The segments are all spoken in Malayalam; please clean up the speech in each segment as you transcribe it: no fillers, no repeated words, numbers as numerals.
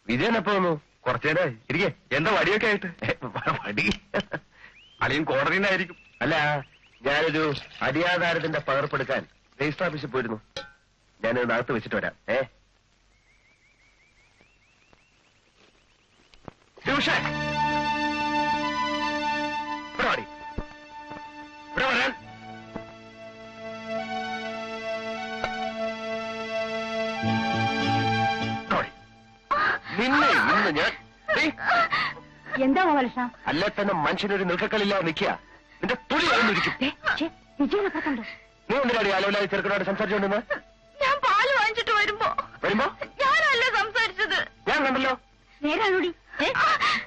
വിജയനപ്പോ വന്നു? കുറച്ചേരെ ഇരിക്കേ. എന്താ വടിയൊക്കെ ആയിട്ട്? വടി അളിയും കോടതിന്നായിരിക്കും. അല്ല, ഞാനൊരു അടിയാധാരത്തിന്റെ പകർപ്പെടുക്കാൻ രജിസ്റ്റർ ഓഫീസിൽ പോയിരുന്നു. ഞാനിത് അകത്ത് വെച്ചിട്ട് വരാം. ഇവിടെ വരാൻ. നിന്നെ ഇന്ന് ഞാൻ എന്താ ഗോപാലകൃഷ്ണ? അല്ലെ തന്നെ മനുഷ്യനൊരു നിൽക്കക്കളില്ലാതെ നിൽക്കുക. നിന്റെ തുണി കഴിഞ്ഞിരിക്കും. നീ എന്തിനാടി അലവലായി ചെറുക്കനോട് സംസാരിച്ചോണ്ടെന്ന്? ഞാൻ പാല് വാങ്ങിച്ചിട്ട് വരുമ്പോ ഞാനല്ലേ സംസാരിച്ചത്? ഞാൻ കണ്ടല്ലോ. നേരാണോടി?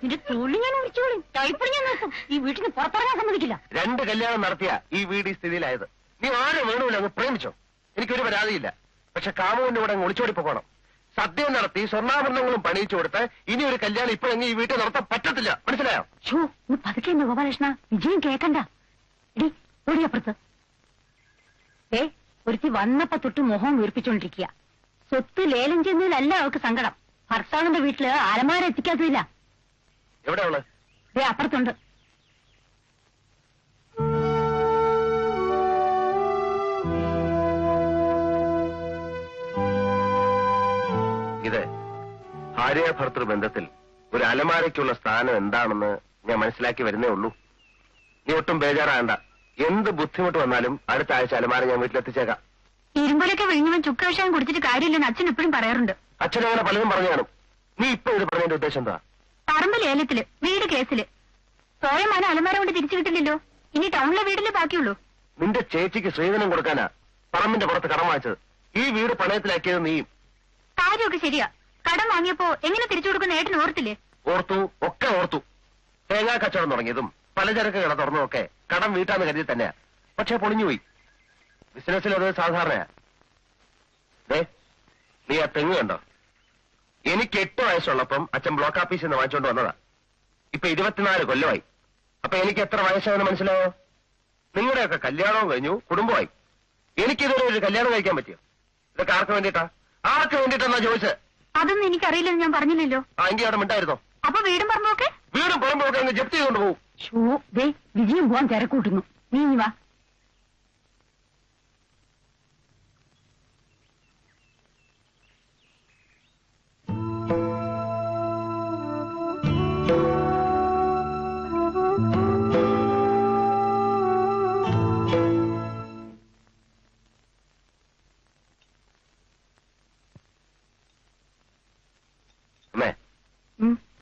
നിന്റെ തൊള്ളി ഞാൻ വിളിച്ചോളി. ടൈപ്പിൽ ഞാൻ നോക്കും. ഈ വീട്ടിന് പുറത്തിറങ്ങാൻ സമ്മതിക്കില്ല. 2 കല്യാണം നടത്തിയ ഈ വീട് ഈ സ്ഥിതിയിലായത്. നീ ആരെ വേണമില്ല അങ്ങ് പ്രേമിച്ചോ, എനിക്കൊരു പരാതിയില്ല. പക്ഷെ കാമുവിന്റെ കൂടെ അങ്ങ് ഒളിച്ചോടി പോകണം. സദ്യം നടത്തി സ്വർണ്ണാഭരണങ്ങളും പണിയിച്ചു കൊടുത്ത് ഇനി ഒരു കല്യാണം ഇപ്പോഴെങ്കിൽ ഈ വീട്ടിൽ നടത്താൻ പറ്റത്തില്ല. മനസ്സിലായോ? പതുക്കെ ഗോപാലകൃഷ്ണ, വിജയം കേക്കണ്ട. ഇടി ഓടിയപ്പുറത്ത്. ഒരുത്തി വന്നപ്പോ തൊട്ട് മുഖം വീർപ്പിച്ചോണ്ടിരിക്കുക. സ്വത്ത് ലേലം ചെയ്യുന്നതിലല്ല അവൾക്ക് സങ്കടം. ഭർത്താവിന്റെ വീട്ടില് അലമാര എത്തിക്കാത്തതില്ല. എവിടെയുള്ള? അപ്പുറത്തുണ്ട്. ഇത് ഭാര്യ ഭർത്തൃ ബന്ധത്തിൽ ഒരു അലമാരയ്ക്കുള്ള സ്ഥാനം എന്താണെന്ന് ഞാൻ മനസ്സിലാക്കി വരുന്നേ ഉള്ളൂ. നീ ഒട്ടും ബേജാറാകണ്ട. എന്ത് ബുദ്ധിമുട്ട് വന്നാലും അടുത്ത ആഴ്ച അലമാര ഞാൻ വീട്ടിലെത്തിച്ചേക്കാം. ഇരുമ്പലൊക്കെ വിഴിഞ്ഞവൻ ചുക്കാശാൻ കുടിച്ചിട്ട് കാര്യമില്ലെന്ന് അച്ഛൻ എപ്പോഴും പറയാറുണ്ട്. അച്ഛൻ അങ്ങനെ പലതും പറഞ്ഞു കാണും. നീ ഇപ്പൊ ഇത് പറഞ്ഞതിന്റെ ഉദ്ദേശം എന്താ? പറമ്പ് ലേലത്തില്, വീട് കേസില് സ്വയമാണ് അലമാര കൊണ്ട് തിരിച്ചു കിട്ടില്ലല്ലോ. ഇനി ടൗണിലെ വീട്ടിലേ ബാക്കിയുള്ളൂ. നിന്റെ ചേച്ചിക്ക് സ്ത്രീധനം കൊടുക്കാനാ പറമ്പിന്റെ പുറത്ത് കടം വാങ്ങിച്ചത്. ഈ വീട് പണയത്തിലാക്കിയത് നീയും. കാര്യമൊക്കെ ശരിയാ. കടം വാങ്ങിയപ്പോ എങ്ങനെ തിരിച്ചു കൊടുക്കുന്ന ഏട്ടൻ ഓർത്തില്ലേ? ഓർത്തു, ഒക്കെ ഓർത്തു. തേങ്ങാ കച്ചവടം തുടങ്ങിയതും പലചരക്ക് കട തുറന്നതൊക്കെ കടം വീട്ടാന്ന് കരുതി തന്നെയാ. പക്ഷെ പൊളിഞ്ഞുപോയി. ബിസിനസ്സിൽ അത് സാധാരണയാ. നീ ആ തെങ്ങ് കണ്ടോ? എനിക്ക് 8 വയസ്സുള്ളപ്പം അച്ഛൻ ബ്ലോക്ക് ഓഫീസിൽ നിന്ന് വാങ്ങിച്ചോണ്ട് വന്നതാ. ഇപ്പൊ 24 കൊല്ലമായി. അപ്പൊ എനിക്ക് എത്ര വയസ്സാണെന്ന് മനസ്സിലായോ? നിങ്ങളുടെയൊക്കെ കല്യാണവും കഴിഞ്ഞു, കുടുംബമായി. എനിക്കിതുവരെ ഒരു കല്യാണം കഴിക്കാൻ പറ്റിയോ? ഇതൊക്കെ ആർക്ക് വേണ്ടിയിട്ടാ? ആർക്ക് വേണ്ടിയിട്ടെന്നാ ചോദിച്ചത്? അതൊന്നും എനിക്കറിയില്ലെന്ന് ഞാൻ പറഞ്ഞില്ലല്ലോ. എങ്കിൽ അവിടെ മിണ്ടായിരുന്നോ? അപ്പൊ വീടും പറമ്പൊക്കെ? വീടും പറമ്പൊക്കെ അങ്ങ് ജപ്തി ചെയ്തുകൊണ്ട് പോകും. വിജയം പോവാൻ തിരക്കൂട്ടുന്നു. നീ വാ.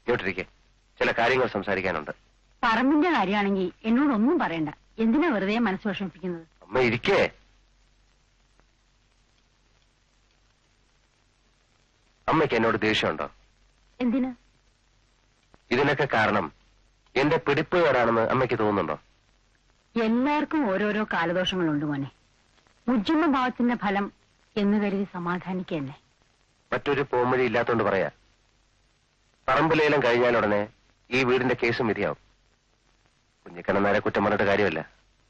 ഇങ്ങോട്ടിരിക്കെ, ചില കാര്യങ്ങൾ സംസാരിക്കാനുണ്ട്. പറമ്പിന്റെ കാര്യമാണെങ്കിൽ എന്നോടൊന്നും പറയണ്ട. എന്തിനാ വെറുതെ മനസ്സ് വിഷമിപ്പിക്കുന്നത്? അമ്മ ഇരിക്കേ. അമ്മയ്ക്ക് എന്നോട് ദേഷ്യമുണ്ടോ? എന്തിന്? ഇതിനൊക്കെ കാരണം എന്റെ പിടിപ്പുകാരാണെന്ന് അമ്മയ്ക്ക് തോന്നുന്നുണ്ടോ? എല്ലാവർക്കും ഓരോരോ കാലദോഷങ്ങളുണ്ട് മോനെ. ഉജ്ജമ ഭാവത്തിന്റെ ഫലം എന്ന് കരുതി സമാധാനിക്കന്നെ. മറ്റൊരു പോംവഴി ഇല്ലാത്തോണ്ട് പറയാ. പറമ്പ് ലേലം കഴിഞ്ഞാലുടനെ ഈ വീടിന്റെ കേസും വിധിയാവും. കുഞ്ഞിക്കണ്ണനാരെ കുറ്റം പറഞ്ഞിട്ട് കാര്യമല്ല.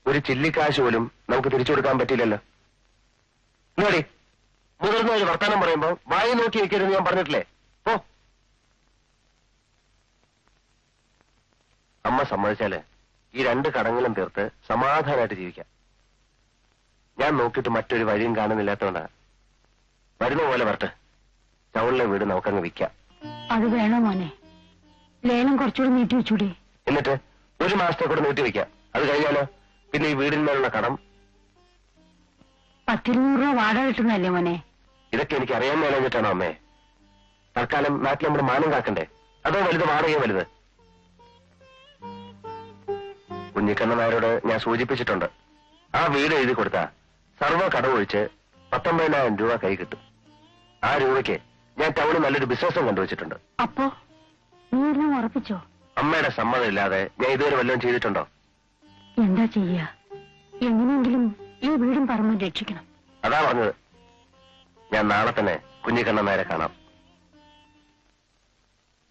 ഒരു ചില്ലിക്കാശ് പോലും നമുക്ക് തിരിച്ചു കൊടുക്കാൻ പറ്റില്ലല്ലോ. നോടി, മുതിർന്ന ഒരു വർത്തമാനം പറയുമ്പോ വായി നോക്കി വെക്കരുത് ഞാൻ പറഞ്ഞിട്ടില്ലേ? പോ. അമ്മ സമ്മതിച്ചാല് ഈ 2 കടങ്ങളും തീർത്ത് സമാധാനമായിട്ട് ജീവിക്കാം. ഞാൻ നോക്കിയിട്ട് മറ്റൊരു വഴിയും കാണുന്നില്ലാത്തോണ്ടാ. വരുന്ന പോലെ വരട്ടെ. ടൗണിലെ വീട് നമുക്കങ്ങ് വിൽക്കാം. അത് വേണോ മോനെ? ലേലം കുറച്ചുകൂടി നീട്ടി വെച്ചൂടെ? എന്നിട്ട് 1 മാസത്തെ കൂടെ നീട്ടി വെക്കാം. അത് കഴിഞ്ഞാലോ പിന്നെ ഈ വീടിന്മേലുള്ള കടം? 10-200 രൂപ വാടക കിട്ടുന്നതല്ലേ മോനെ? ഇതൊക്കെ എനിക്ക് അറിയാൻ മേലഞ്ഞിട്ടാണോ അമ്മേ? തൽക്കാലം നാട്ടിൽ നമ്മുടെ മാനം കാക്കണ്ടേ? അതോ വലുത് വാടകയോ വലുത്? കുഞ്ഞിക്കണ്ണനാരോട് ഞാൻ സൂചിപ്പിച്ചിട്ടുണ്ട്. ആ വീട് എഴുതി കൊടുത്താ സർവ്വ കടമൊഴിച്ച് 19,000 രൂപ കൈ കിട്ടും. ആ രൂപയ്ക്ക് ഞാൻ ടൗണിൽ നല്ലൊരു ബിസിനസ്സും കണ്ടുവച്ചിട്ടുണ്ട്. അപ്പോ നീ എല്ലാം ഉറപ്പിച്ചോ? അമ്മയുടെ സമ്മതം ഇല്ലാതെ ഞാൻ ഇതുവരെ വല്ലതും ചെയ്തിട്ടുണ്ടോ? എന്താ ചെയ്യാ? എങ്ങനെയെങ്കിലും ഈ വീടും പറമ്പും രക്ഷിക്കണം. അതാ പറഞ്ഞത്. ഞാൻ നാളെ തന്നെ കുഞ്ഞിക്കണ്ണനാരെ കാണാം.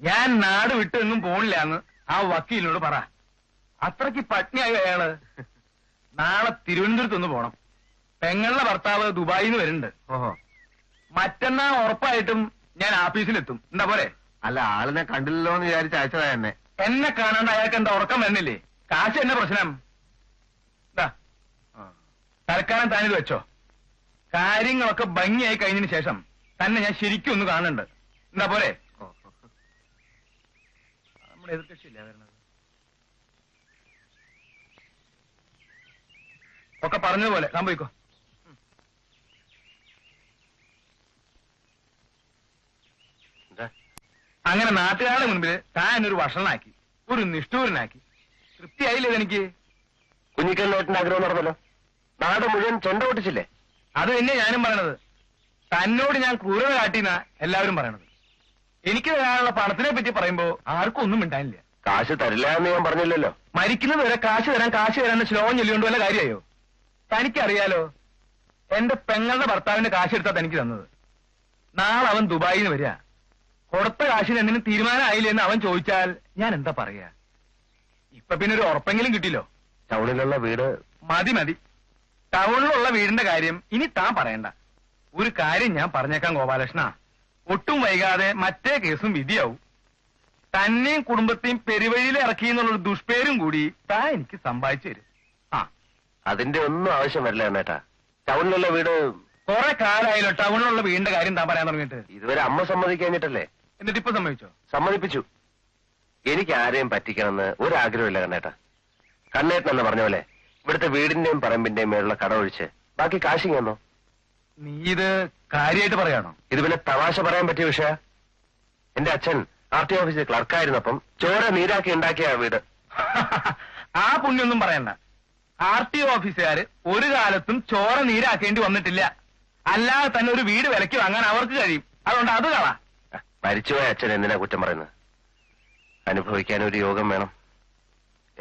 ഞാൻ നാട് വിട്ടെങ്ങും പോണില്ലാന്ന് ആ വക്കീലിനോട് പറ. അത്രയ്ക്ക് പട്നിയായി അയാള്. നാളെ തിരുവനന്തപുരത്തൊന്ന് പോണം. പെങ്ങളുടെ ഭർത്താവ് ദുബായിൽ നിന്ന് വരുന്നുണ്ട്. ഓഹോ. മറ്റന്നാ ഉറപ്പായിട്ടും ഞാൻ ആഫീസിലെത്തും. എന്താ പോരെ? അല്ല, ആളിനെ കണ്ടില്ലല്ലോ എന്ന് വിചാരിച്ച് അയച്ചതാ എന്നെ. എന്നെ കാണാണ്ട് അയാൾക്ക് എന്താ ഉറക്കം വരുന്നില്ലേ? കാശ് എന്നെ പ്രശ്നം. തൽക്കാലം താനിത് വെച്ചോ. കാര്യങ്ങളൊക്കെ ഭംഗിയായി കഴിഞ്ഞതിന് ശേഷം തന്നെ ഞാൻ ശരിക്കും ഒന്ന് കാണുന്നുണ്ട്. എന്താ പോരെ? നമ്മുടെ എതിർകക്ഷിയില്ല വരുന്നത്. ഒക്കെ പറഞ്ഞതുപോലെ സംഭവിക്കോ. അങ്ങനെ നാട്ടുകാരുടെ മുൻപിൽ താൻ ഒരു വഷളനാക്കി, ഒരു നിഷ്ഠൂരനാക്കി. തൃപ്തിയായില്ലേ എനിക്ക്? കുഞ്ഞിക്കലിനോട്ടിന്റെ ആഗ്രഹം നടന്നല്ലോ. നാട് മുഴുവൻ ചെണ്ട പൊട്ടിച്ചില്ലേ? അത് തന്നെ ഞാനും പറയണത്. തന്നോട് ഞാൻ ക്രൂരത കാട്ടിന്ന എല്ലാവരും പറയണത്. എനിക്ക് തരാനുള്ള പണത്തിനെ പറ്റി പറയുമ്പോ ആർക്കും ഒന്നും മിണ്ടാനില്ല. കാശ് തരില്ല എന്ന് ഞാൻ പറഞ്ഞില്ലല്ലോ. മരിക്കുന്നത് വരെ കാശ് തരാൻ ശ്ലോകം ചൊല്ലിക്കൊണ്ട് വല്ല കാര്യമായോ? തനിക്കറിയാലോ, എന്റെ പെങ്ങളുടെ ഭർത്താവിന്റെ കാശ് എടുത്താ തനിക്ക് തന്നത്. നാളെ അവൻ ദുബായിൽ നിന്ന് വരിക. കൊടുത്ത കാശിന് എന്തിനും തീരുമാനമായില്ലേ എന്ന് അവൻ ചോദിച്ചാൽ ഞാൻ എന്താ പറയാ? ഇപ്പൊ പിന്നെ ഒരു ഉറപ്പെങ്കിലും കിട്ടില്ലോ. ടൗണിലുള്ള വീട് മതി. ടൗണിലുള്ള വീടിന്റെ കാര്യം ഇനി താൻ പറയണ്ട. ഒരു കാര്യം ഞാൻ പറഞ്ഞേക്കാം ഗോപാലകൃഷ്ണ, ഒട്ടും വൈകാതെ മറ്റേ കേസും വിധിയാവും. തന്നെയും കുടുംബത്തെയും പെരുവഴിയിൽ ഇറക്കി എന്നുള്ളൊരു ദുഷ്പേരും കൂടി താൻ എനിക്ക് സമ്പാദിച്ചു തരും. അതിന്റെ ഒന്നും ആവശ്യം വരില്ല എന്നേട്ടാ. ടൗണിലുള്ള വീട് കുറെ കാലമായല്ലോ ടൗണിലുള്ള വീടിന്റെ കാര്യം താൻ പറയാൻ തുടങ്ങിയിട്ട്. ഇതുവരെ അമ്മ സമ്മതിക്കഴിഞ്ഞിട്ടല്ലേ? എന്നിട്ട് ഇപ്പൊ സമ്മതിച്ചോ? സമ്മതിപ്പിച്ചു. എനിക്ക് ആരെയും പറ്റിക്കണമെന്ന് ഒരാഗ്രഹമില്ല കണ്ണേട്ടാ. കണ്ണേട്ടൻ എന്ന് പറഞ്ഞ പോലെ ഇവിടുത്തെ വീടിന്റെയും പറമ്പിന്റെയും മേലുള്ള കടമൊഴിച്ച് ബാക്കി കാശിങ് എന്നോ. നീ ഇത് കാര്യമായിട്ട് പറയാണോ? ഇത് പിന്നെ തമാശ പറയാൻ പറ്റിയ വിഷയ. എന്റെ അച്ഛൻ RT ഓഫീസിൽ ക്ലർക്കായിരുന്നപ്പം ചോര നീരാക്കി ഉണ്ടാക്കിയ വീട്. ആ പുണ്യൊന്നും പറയണ്ട. RT ഓഫീസുകാര് ഒരു കാലത്തും ചോര നീരാക്കേണ്ടി വന്നിട്ടില്ല. അല്ലാതെ തന്നെ ഒരു വീട് വിലയ്ക്ക് വാങ്ങാൻ അവർക്ക് കഴിയും. അതുകൊണ്ട് അത് കളാ. മരിച്ചുപോയ അച്ഛൻ എന്തിനാ കുറ്റം പറയുന്നത്? അനുഭവിക്കാൻ ഒരു യോഗം വേണം.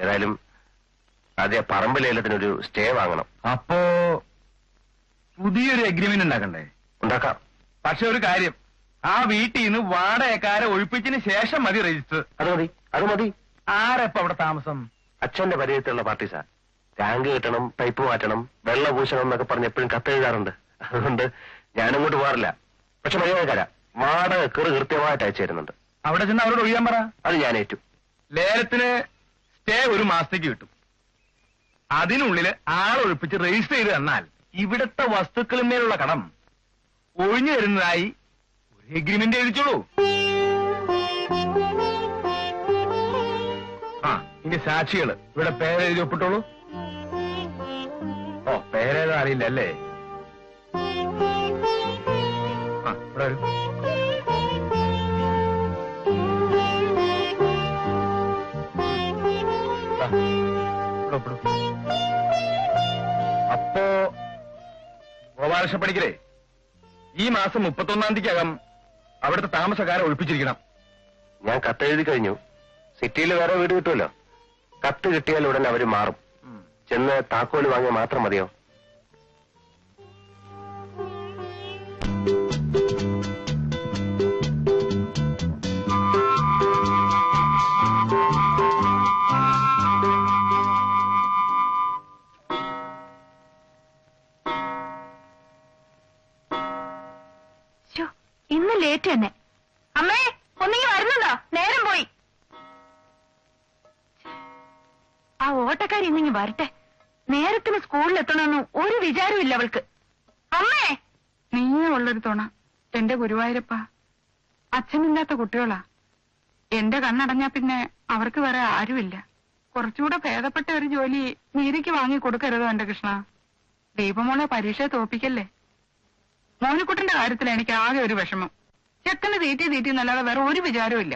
ഏതായാലും ആദ്യം പറമ്പ് ലേലത്തിനൊരു സ്റ്റേ വാങ്ങണം. അപ്പോ പുതിയൊരു എഗ്രിമെന്റ് ഉണ്ടാക്കണ്ടേ? ഉണ്ടാക്കാം. പക്ഷെ ഒരു കാര്യം, ആ വീട്ടിൽ നിന്ന് വാടകക്കാരെ ഒഴിപ്പിച്ചതിന് ശേഷം മതി രജിസ്റ്റർ. അത് മതി. ആരെപ്പ അവിടെ താമസം? അച്ഛന്റെ പരിചയത്തിലുള്ള പാർട്ടീസാ. ടാങ്ക് കിട്ടണം, പൈപ്പ് മാറ്റണം, വെള്ളം പൂശണം എന്നൊക്കെ പറഞ്ഞ് എപ്പോഴും കത്തെഴുതാറുണ്ട്. അതുകൊണ്ട് ഞാനങ്ങോട്ട് പോകാറില്ല. പക്ഷെ മര്യാദക്കാരാ. വാടക കൃത്യമായിട്ട് അയച്ചു തരുന്നുണ്ട്. അവിടെ ചെന്ന് അവരോട് ഒഴിയാൻ പറ. അത് ഞാൻ ഏറ്റു. ലേലത്തിന് സ്റ്റേ ഒരു മാസത്തേക്ക് കിട്ടും. അതിനുള്ളിൽ ആളൊഴിപ്പിച്ച് രജിസ്റ്റർ ചെയ്ത് തന്നാൽ ഇവിടുത്തെ വസ്തുക്കളിന്മേലുള്ള കടം ഒഴിഞ്ഞു തരുന്നതായി ഒരു എഗ്രിമെന്റ് എഴുതിച്ചോളൂ. ഇനി സാക്ഷികള് ഇവിടെ പേരെഴുതി ഒപ്പിട്ടോളൂ. ഓ, പേരേതാ അറിയില്ല അല്ലേ? ഇവിടെ വരൂ. അപ്പോ ഗോപാലകൃഷ്ണ പണിക്കരെ, ഈ മാസം 31-ാം തീയതിക്കകം അവിടുത്തെ താമസക്കാരെ ഒഴിപ്പിച്ചിരിക്കണം. ഞാൻ കത്തെഴുതി കഴിഞ്ഞു. സിറ്റിയിൽ വേറെ വീട് കിട്ടുമല്ലോ. കത്ത് കിട്ടിയാൽ ഉടൻ അവര് മാറും. ചെന്ന് താക്കോല് വാങ്ങിയാൽ മാത്രം മതിയോ? ഇന്ന് ലേറ്റ് തന്നെ. അമ്മേ, ഒന്നെങ്കിൽ വരുന്നുണ്ടോ? നേരം പോയി. ആ ഓട്ടക്കാരി ഇന്നെങ്കിൽ വരട്ടെ. നേരത്തിന് സ്കൂളിൽ എത്തണമെന്ന് ഒരു വിചാരമില്ല അവൾക്ക്. അമ്മേ, നീയേ ഉള്ളൊരു തുണ എന്റെ ഗുരുവായൂരപ്പ. അച്ഛനില്ലാത്ത കുട്ടികളാ. എന്റെ കണ്ണടഞ്ഞാ പിന്നെ അവർക്ക് വേറെ ആരുമില്ല. കുറച്ചുകൂടെ ഭേദപ്പെട്ട ഒരു ജോലി നീരയ്ക്ക് വാങ്ങി കൊടുക്കരുതോ എന്റെ കൃഷ്ണ. ദീപമോളെ പരീക്ഷയെ തോപ്പിക്കല്ലേ. മോനിക്കുട്ടന്റെ കാര്യത്തിൽ എനിക്ക് ആകെ ഒരു വിഷമം. ചെക്കന് തീറ്റി എന്നല്ലാതെ വേറെ ഒരു വിചാരവും ഇല്ല.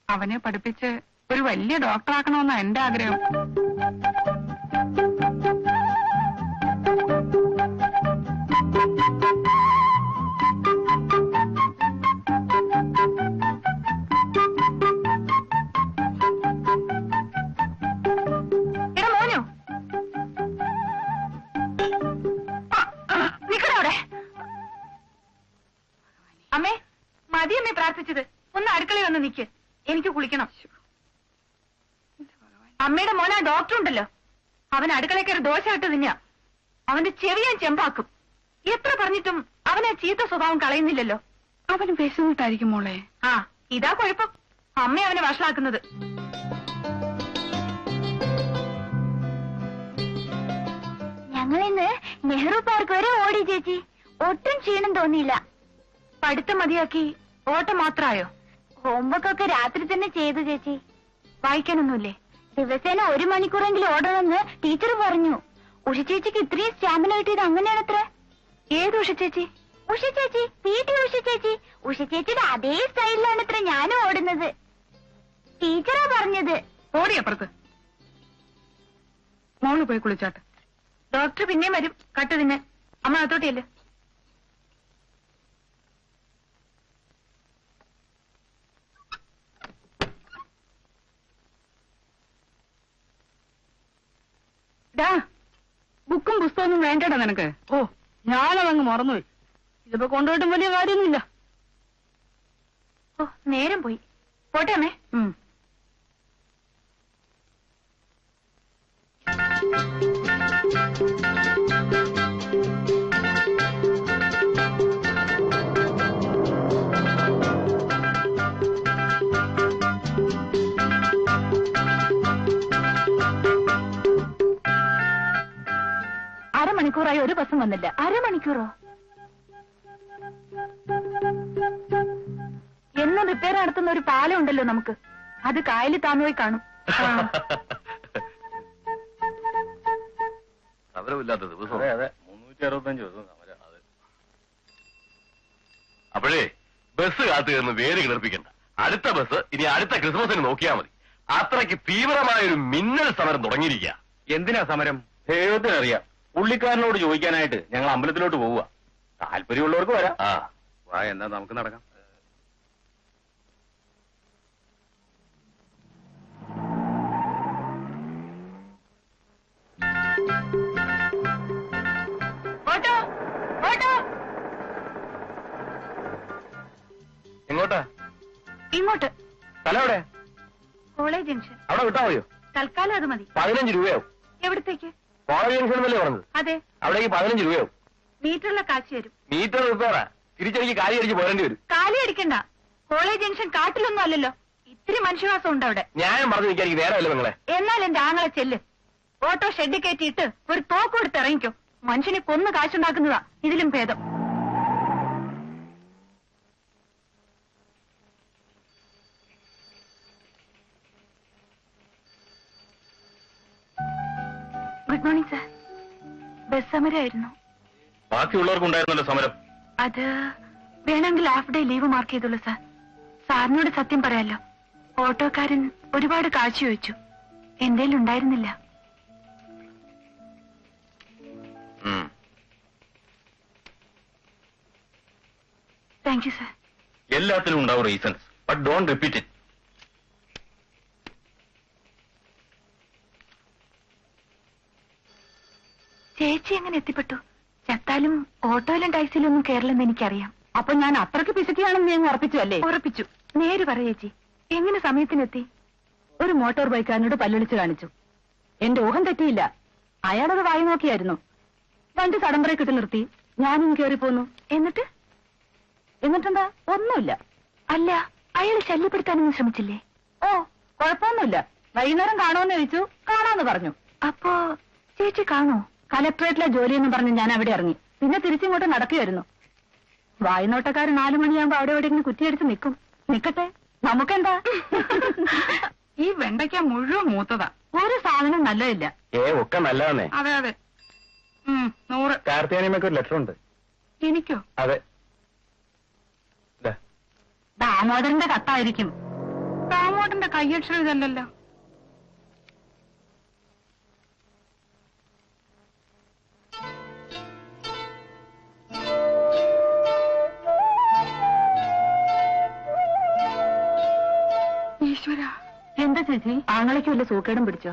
അവനെ പഠിപ്പിച്ച് ഒരു വലിയ ഡോക്ടറാക്കണമെന്നാ എന്റെ ആഗ്രഹം. മോനു, നിക്കടവിടെ. അമ്മേ, മതിയമ്മേ പ്രാർത്ഥിച്ചത്. ഒന്ന് അടുക്കളയിൽ വന്ന് നിക്ക്. എനിക്ക് കുളിക്കണം. അമ്മയുടെ മോനെ ഡോക്ടർ ഉണ്ടല്ലോ, അവൻ അടുക്കളയിൽ കയറി ദോശ ഇട്ട് തിന്നാ. അവന്റെ ചെവി ഞാൻ ചെമ്പാക്കും. എത്ര പറഞ്ഞിട്ടും അവനെ ചീത്ത സ്വഭാവം കളയുന്നില്ലല്ലോ. അവന് വിശന്നിട്ടായിരിക്കും മോളെ. ആ, ഇതാ കുഴപ്പം. അമ്മ അവനെ വഷളാക്കുന്നത്. ഞങ്ങളിന്ന് നെഹ്റു പാർക്ക് വരെ ഓടി ചേച്ചി. ഒട്ടും ക്ഷീണം തോന്നിയില്ല. പഠിത്തം മതിയാക്കി ഓട്ടം മാത്രായോ? ഹോംവർക്കൊക്കെ രാത്രി തന്നെ ചെയ്തു ചേച്ചി. വായിക്കാനൊന്നുമില്ലേ? ദിവസേന 1 മണിക്കൂറെങ്കിലും ഓടണമെന്ന് ടീച്ചർ പറഞ്ഞു. ഉഷ ചേച്ചിക്ക് ഇത്രയും സ്റ്റാമിന കിട്ടിയത് അങ്ങനെയാണത്ര. ഏത് ഉഷ ചേച്ചി? ഉഷ ചേച്ചി, PT ഉഷ ചേച്ചി. ഉഷ ചേച്ചിയുടെ അതേ സ്റ്റൈലിലാണ് ഇത്ര ഞാനും ഓടുന്നത്. ടീച്ചറാ പറഞ്ഞത്. ഓടിയപ്പുറത്ത്. മോള് പോയി കുളിച്ചാട്ട്. ഡോക്ടർ പിന്നെയും വരും. കട്ട് തിന്നെ. അമ്മ അകത്തോട്ടിയല്ലേ. ബുക്കും പുസ്തകമൊന്നും വേണ്ടടാ നിനക്ക്. ഓ, ഞാനതങ്ങ് മറന്നുപോയി. ഇതിപ്പോ കൊണ്ടുപോയിട്ടും വലിയ കാര്യമൊന്നുമില്ല. ഓ, നേരം പോയി. പോട്ടെ അമ്മേ. അരമണിക്കൂറായി ഒരു ബസ്സും വന്നില്ല. അരമണിക്കൂറോ? എന്നും റിപ്പയർ നടത്തുന്ന ഒരു പാലം ഉണ്ടല്ലോ നമുക്ക്. അത് കായലിൽ താന്നുപോയി കാണും. സമരമില്ലാത്ത ദിവസം. അതെ 365 ദിവസം സമരം. അതെ. അപ്പോഴേ ബസ് കാത്തു നിന്ന് വേര് കിളർപ്പിക്കണ്ട. അടുത്ത ബസ് ഇനി അടുത്ത ക്രിസ്മസിന് നോക്കിയാൽ മതി. അത്രയ്ക്ക് തീവ്രമായൊരു മിന്നൽ സമരം തുടങ്ങിയിരിക്കുക. എന്തിനാ സമരം? ദൈവത്തിനറിയാം. പുള്ളിക്കാരനോട് ചോദിക്കാനായിട്ട് ഞങ്ങൾ അമ്പലത്തിലോട്ട് പോവുക. താല്പര്യമുള്ളവർക്ക് വരാം. ആ, വാ, എന്നാ നമുക്ക് നടക്കാം. Auto, auto. എങ്ങോട്ടാ? ഇങ്ങോട്ട്. സ്ഥലം എവിടെ? College junction. അവിടെ വിട്ടാ മതിയോ? തൽക്കാലം അത് മതി. 15 രൂപയാവും. എവിടത്തേക്ക്? കോളേജ് ജംഗ്ഷൻ എന്നല്ലേ പറഞ്ഞത്? അതെ. അവിടേക്ക് 15 രൂപയാവും. മീറ്ററിലെ കാശ് തരും. മീറ്റർ റിപ്പയറാ. തിരിച്ചടിക്ക് കാലി അടിച്ച് പോരേണ്ടി വരും. കാലി അടിക്കണ്ട. കോളേജ് ജംഗ്ഷൻ കാട്ടിലൊന്നും അല്ലല്ലോ. ഇത്തിരി മനുഷ്യവാസം ഉണ്ട് അവിടെ. ഞാൻ പറഞ്ഞു നിൽക്കാൻ എനിക്ക് നേരമല്ല നിങ്ങളെ. എന്നാൽ എന്റെ ആങ്ങളെ ചെല്ല്. ഓട്ടോ ഷെഡ് കയറ്റിയിട്ട് ഒരു തോക്ക് കൊടുത്ത് ഇറങ്ങിക്കോ. മനുഷ്യനെ കൊന്ന് കാശുണ്ടാക്കുന്നതാ ഇതിലും ഭേദം. Good morning sir. ബസ് സമരമായിരുന്നു. ബാക്കിയുള്ളവർക്കുണ്ടായിരുന്നല്ലോ സമരം. അത് വേണമെങ്കിൽ ഹാഫ് ഡേ ലീവ് മാർക്ക് ചെയ്തോളൂ സാർ. സാറിനോട് സത്യം പറയാലോ, ഓട്ടോക്കാരൻ ഒരുപാട് കാശ് ചോദിച്ചു. എന്തേലും ഉണ്ടായിരുന്നില്ല. Thank you sir. എല്ലാത്തിനും ഉണ്ടാവും reasons, but don't repeat it. ചേച്ചി എങ്ങനെ എത്തിപ്പെട്ടു? ചത്താലും ഓട്ടോയിലും ടാക്സിയിലും ഒന്നും കയറില്ലെന്ന് എനിക്കറിയാം. അപ്പൊ ഞാൻ അത്രക്ക് പിശുക്കിയാണെന്ന് നീ ഉറപ്പിച്ചു അല്ലേ? ഉറപ്പിച്ചു. നേര് പറ ചേച്ചി, എങ്ങനെ സമയത്തിനെത്തി? ഒരു മോട്ടോർ ബൈക്കാരനോട് പല്ലൊളിച്ച് കാണിച്ചു. എന്റെ ഊഹം തെറ്റിയില്ല. അയാളത് വായി നോക്കിയായിരുന്നു. 2 സഡൻ ബ്രേക്ക് ഇട്ട് നിർത്തി. ഞാനും കയറിപ്പോന്നു. എന്നിട്ടെന്താ? ഒന്നുമില്ല. അല്ല, അയാൾ ശല്യപ്പെടുത്താനൊന്നും ശ്രമിച്ചില്ലേ? ഓ, കുഴപ്പമൊന്നുമില്ല. വൈകുന്നേരം കാണുമെന്ന് ചോദിച്ചു. കാണാന്ന് പറഞ്ഞു. അപ്പോ ചേച്ചി കാണോ? കലക്ടറേറ്റിലെ ജോലിയെന്ന് പറഞ്ഞ് ഞാൻ അവിടെ ഇറങ്ങി. പിന്നെ തിരിച്ചിങ്ങോട്ട് നടക്കുകയായിരുന്നു. വായ്നോട്ടക്കാരൻ 4 മണിയാകുമ്പോ അവിടെ എവിടെയെങ്കിലും കുറ്റിയടിച്ച് നിൽക്കും. നിക്കട്ടെ, നമുക്കെന്താ? ഈ വെണ്ടയ്ക്ക മുഴുവൻ മൂത്തതാ. ഒരു സാധനം നല്ലതില്ല. ഒക്കെ നല്ലതാണേ. അതെ അതെ. 100. കാർത്തിയാനിയമ്മക്ക് ഒരു ലെറ്റർ ഉണ്ട്. എനിക്കോ? അതെ. ദാമോദരന്റെ കത്തായിരിക്കും. ദാമോദരന്റെ കയ്യക്ഷരം ഇതല്ലല്ലോ. ഈശ്വര, എന്താ ചേച്ചി? ആങ്ങളയ്ക്ക് വല്ല സൂക്കേടും പിടിച്ചോ?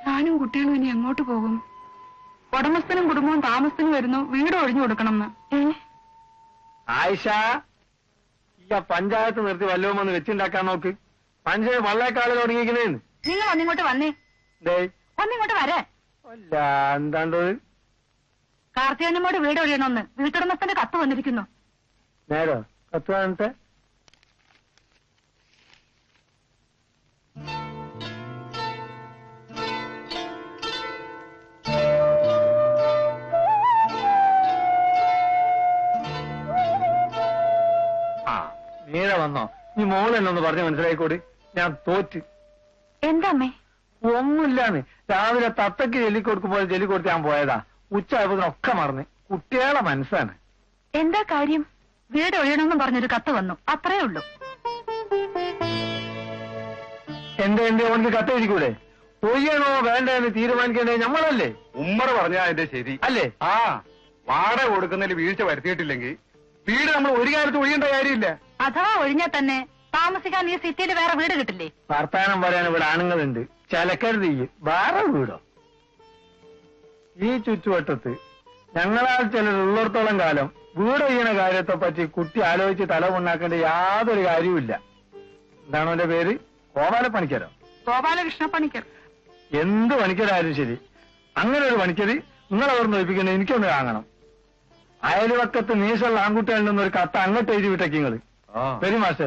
ഞാനും കുട്ടികളും ഇനി എങ്ങോട്ട് പോകും? ഉടമസ്ഥനും കുടുംബവും താമസത്തിന് വരുന്നു, വീട് ഒഴിഞ്ഞു കൊടുക്കണം. ആയിഷ, ഈ പഞ്ചായത്ത് നിർത്തി വല്ലതും വന്ന് വെച്ചുണ്ടാക്കാൻ നോക്ക്. പഞ്ചായത്ത് വള്ളേക്കാളിൽ തുടങ്ങിയിരിക്കുന്നേന്ന്. നിങ്ങൾ ഒന്നിങ്ങോട്ട് വന്നേ. ദേ, ഒന്നിങ്ങോട്ട് വരേ. അല്ല എന്താണ്ട് കാർത്തികണ്ണമ്മോട് വീട് ഒഴിയണമെന്ന് വീട്ടുടമസ്ഥന്റെ കത്ത് വന്നിരിക്കുന്നു. നേരോ കത്ത് കാണട്ടെ. നീര വന്നോ? നീ മോളെന്നൊന്ന് പറഞ്ഞ് മനസ്സിലായിക്കോടി. ഞാൻ തോറ്റ്. എന്താ അമ്മേ? ഒന്നുമില്ലാന്ന്. രാവിലെ തത്തക്ക് ജെല്ലിക്കൊടുക്കുമ്പോൾ ജെല്ലിക്കൊടുത്ത് ഞാൻ പോയതാ. ഉച്ചയായപ്പോഴൊക്കെ മറന്ന്. കുട്ടികളെ മനസ്സാണ്. എന്താ കാര്യം? വീട് ഒഴിയണമെന്നും പറഞ്ഞൊരു കത്ത് വന്നു, അത്രേ ഉള്ളൂ. എന്റെ ഓനക്ക് കത്തെഴുതിക്കൂടെ? ഒയ്യണോ വേണ്ടെന്ന് തീരുമാനിക്കേണ്ടത് നമ്മളല്ലേ? ഉമ്മറ് പറഞ്ഞാ അതിന്റെ ശരി അല്ലേ? ആ വാടക കൊടുക്കുന്നതിൽ വീഴ്ച വരുത്തിയിട്ടില്ലെങ്കിൽ വീട് നമ്മൾ ഒരു കാലത്ത് ഒഴിയേണ്ട കാര്യമില്ല. അഥവാ ഒഴിഞ്ഞാൽ തന്നെ താമസിക്കാൻ ഈ സിറ്റിയിൽ വേറെ വീട് കിട്ടില്ലേ? വർത്താനം പറയാൻ ഇവിടെ ആണുങ്ങളുണ്ട്. ചലക്കരുത്. വേറെ വീടോ? ഈ ചുറ്റുവട്ടത്ത് ഞങ്ങളാൽ ചിലർ ഉള്ളിടത്തോളം കാലം വീട് ഒഴിയണ കാര്യത്തെ പറ്റി കുട്ടി ആലോചിച്ച് തല ഉണ്ടാക്കേണ്ട യാതൊരു കാര്യവുമില്ല. എന്താണോ എന്റെ പേര്? ഗോപാലപ്പണിക്കരോ? ഗോപാലകൃഷ്ണ പണിക്കർ. എന്ത് പണിക്കരായാലും ശരി, അങ്ങനെ ഒരു പണിക്കര് നിങ്ങളെ ഓർന്ന് ഒഴിപ്പിക്കുന്നത് എനിക്കൊന്ന് കാണണം. അയൽവക്കത്ത് നീശുള്ള ആൺകുട്ടികളിൽ നിന്നൊരു കത്ത് അങ്ങോട്ട് എഴുതി വിട്ടേക്ക് നിങ്ങള്. പെരുമാഷേ